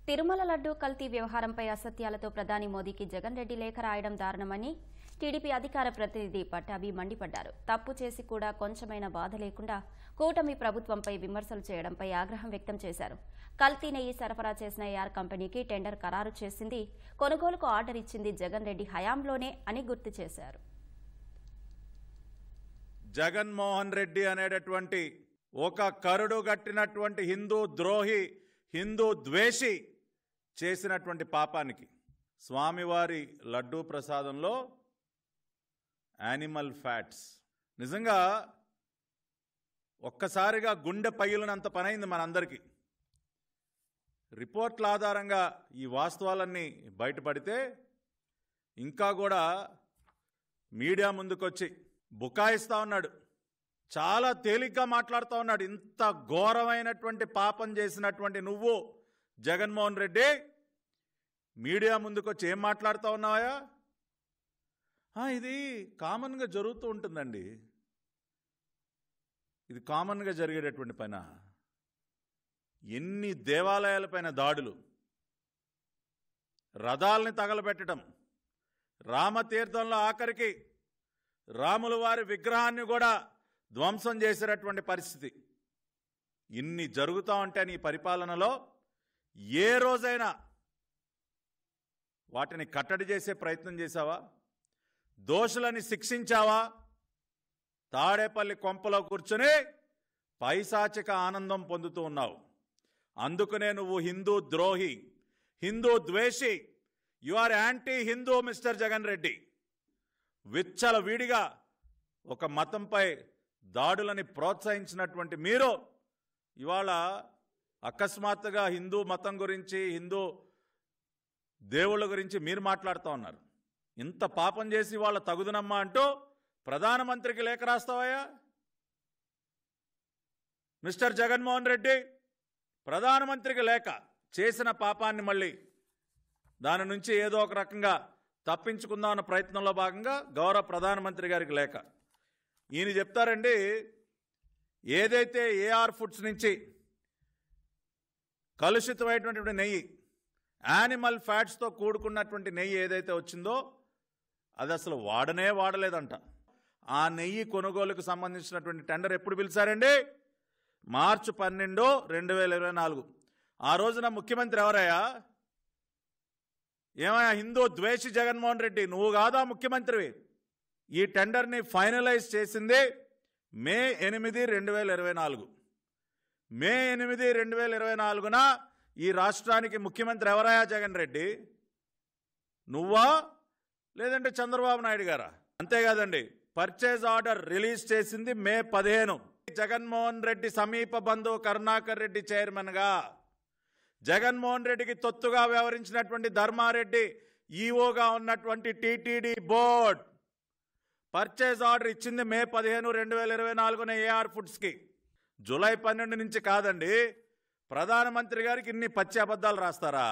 తిరుమల లడ్డూ కల్తీ వ్యవహారంపై అసత్యాలతో ప్రధాని మోదీకి జగన్ రెడ్డి లేఖ రాయడం దారుణమని టీడీపీ అధికార ప్రతినిధి పట్టాభి మండిపడ్డారు. తప్పు చేసి కూడా కొంచెమైనా బాధ లేకుండా కూటమి ప్రభుత్వంపై విమర్శలు చేయడంపై ఆగ్రహం వ్యక్తం చేశారు. కల్తీ నెయ్యి సరఫరా చేసిన ఏఆర్ కంపెనీకి టెండర్ ఖరారు చేసింది, కొనుగోలుకు ఆర్డర్ ఇచ్చింది జగన్ రెడ్డి హయాంలోనే అని గుర్తు చేశారు. జగన్మోహన్ రెడ్డి అనేటటువంటి ఒక కరుడు గట్టినటువంటి హిందూ ద్రోహి, హిందూ ద్వేషి చేసినటువంటి పాపానికి స్వామివారి లడ్డూ ప్రసాదంలో యానిమల్ ఫ్యాట్స్ నిజంగా ఒక్కసారిగా గుండె పగిలినంత పనైంది మనందరికీ. రిపోర్ట్ల ఆధారంగా ఈ వాస్తవాలన్నీ బయటపడితే ఇంకా కూడా మీడియా ముందుకొచ్చి బుకాయిస్తూ ఉన్నాడు, చాలా తేలిగ్గా మాట్లాడుతూ ఉన్నాడు. ఇంత ఘోరమైనటువంటి పాపం చేసినటువంటి నువ్వు జగన్మోహన్ రెడ్డి మీడియా ముందుకొచ్చి ఏం మాట్లాడుతూ ఉన్నావా? ఇది కామన్గా జరుగుతూ ఉంటుందండి, ఇది కామన్గా జరిగేటటువంటి పైన. ఎన్ని దేవాలయాలపైన దాడులు, రథాలని తగలబెట్టడం, రామతీర్థంలో ఆఖరికి రాముల వారి విగ్రహాన్ని కూడా ధ్వంసం చేసేటటువంటి పరిస్థితి. ఇన్ని జరుగుతూ ఉంటే నీ పరిపాలనలో ఏ రోజైనా వాటిని కట్టడి చేసే ప్రయత్నం చేశావా? దోషులని శిక్షించావా? తాడేపల్లి కొంపలో కూర్చుని పైశాచిక ఆనందం పొందుతూ ఉన్నావు. అందుకనే నువ్వు హిందూ ద్రోహి, హిందూ ద్వేషి, you are anti Hindu mister Jagan Reddy. విచ్చల వీడిగా ఒక మతంపై దాడులని ప్రోత్సహించినటువంటి మీరు ఇవాళ అకస్మాత్తుగా హిందూ మతం గురించి, హిందూ దేవుళ్ళ గురించి మీరు మాట్లాడుతూ ఉన్నారు. ఇంత పాపం చేసి వాళ్ళ తగుదనమ్మా అంటూ ప్రధానమంత్రికి లేఖ రాస్తావయ్యా? మిస్టర్ జగన్మోహన్ రెడ్డి, ప్రధానమంత్రికి లేఖ చేసిన పాపాన్ని మళ్ళీ దాని నుంచి ఏదో ఒక రకంగా తప్పించుకుందాం అన్న ప్రయత్నంలో భాగంగా గౌరవ ప్రధానమంత్రి గారికి లేఖ. ఈయన చెప్తారండి, ఏదైతే ఏఆర్ ఫుడ్స్ నుంచి కలుషితమైనటువంటి నెయ్యి, యానిమల్ ఫ్యాట్స్తో కూడుకున్నటువంటి నెయ్యి ఏదైతే వచ్చిందో అది అసలు వాడలేదంట. ఆ నెయ్యి కొనుగోలుకు సంబంధించినటువంటి టెండర్ ఎప్పుడు పిలిచారండి? మార్చి 12, 2024. ఆ రోజున ముఖ్యమంత్రి ఎవరయ్యా? ఏమయ్యా హిందూ ద్వేషి జగన్మోహన్ రెడ్డి, నువ్వు కాదా ముఖ్యమంత్రివి? ఈ టెండర్ని ఫైనలైజ్ చేసింది మే 8, 2024. మే 8, 2024న ఈ రాష్ట్రానికి ముఖ్యమంత్రి ఎవరయ్యా జగన్ రెడ్డి? నువ్వా లేదంటే చంద్రబాబు నాయుడు గారా? అంతేకాదండి, పర్చేజ్ ఆర్డర్ రిలీజ్ చేసింది మే 15. జగన్మోహన్ రెడ్డి సమీప బంధువు కరుణాకర్ రెడ్డి చైర్మన్గా, జగన్మోహన్ రెడ్డికి తొత్తుగా వ్యవహరించినటువంటి ధర్మారెడ్డి ఈఓగా ఉన్నటువంటి టీటీడీ బోర్డ్ పర్చేజ్ ఆర్డర్ ఇచ్చింది మే 15, 2024న ఏఆర్ ఫుడ్స్కి. జూలై 12 నుంచి కాదండి, ప్రధానమంత్రి గారికి ఇన్ని పచ్చి అబద్ధాలు రాస్తారా?